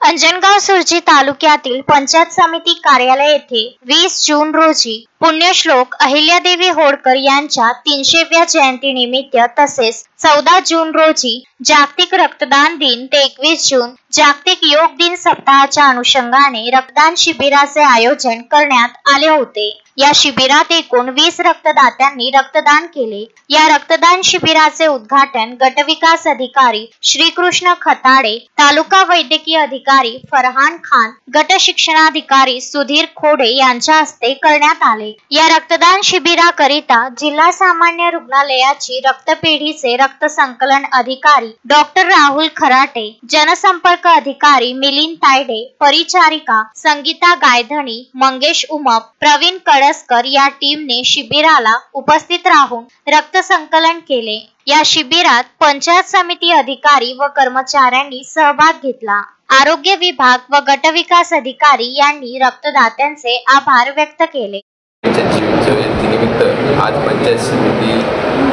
अंजनगाव सुरजी तालुक्यातील पंचायत समिती कार्यालय येथे 20 जून रोजी पुण्यश्लोक अहिल्यादेवी होळकर यांच्या 300व्या जयंतीनिमित्त तसेच 14 जून रोजी जागतिक रक्तदान दिन ते 21 जून जागतिक योग दिन सप्ताहाच्या अनुषंगाने रक्तदान शिबिराचे आयोजन करण्यात आले होते। या शिबिरात एकूण 20 रक्तदात्यांनी रक्तदान केले। या रक्तदान शिबिराचे उद्घाटन गटविकास अधिकारी श्रीकृष्ण खताडे, तालुका वैद्यकीय अधिकारी फरहान खान, गट शिक्षणाधिकारी सुधीर खोडे यांच्या हस्ते करण्यात आले। या रक्तदान शिबिराकरिता जिल्हा सामान्य रुग्णालयाची रक्तपेढीचे रक्त संकलन अधिकारी डॉक्टर राहुल खराटे, जनसंपर्क अधिकारी मिलिंद तायडे, परिचारिका संगीता गायधनी, मंगेश उमप, प्रवीण कडसकर या टीमने शिबिराला उपस्थित राहून रक्त संकलन केले। या शिबिरात पंचायत समिती अधिकारी व कर्मचाऱ्यांनी सहभाग घेतला। आरोग्य विभाग व गटविकास अधिकारी यांनी रक्तदात्यांचे आभार व्यक्त केले। जयंतीनिमित्त आज पंचायत समिती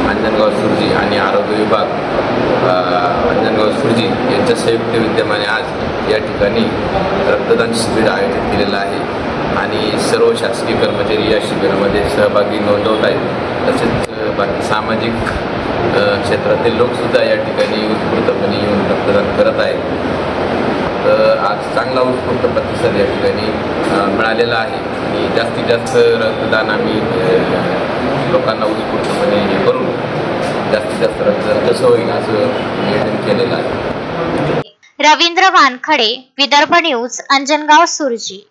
अंजनगाव सुरजी आणि आरोग्य विभाग अंजनगाव सुरजी यांच्या संयुक्त विद्यमाने आज या ठिकाणी रक्तदान शिबिर आयोजित केलेलं आहे आणि सर्व शासकीय कर्मचारी या शिबिरामध्ये सहभागी नोंदवत आहेत। तसेच बाकी सामाजिक क्षेत्रातील लोकसुद्धा या ठिकाणी उत्स्फूर्तपणे येऊन रक्तदान करत आहेत। आज चांगला उत्स्फूर्त प्रतिसाद या ठिकाणी मिळालेला आहे आणि जास्तीत जास्त रक्तदान आम्ही लोकांना उत्स्फूर्तपणे हे करून जास्तीत जास्त रक्तदान कसं होईल असं नियोजन केलेलं आहे। रवींद्र वानखडे, विदर्भ न्यूज, अंजनगाव सुरजी।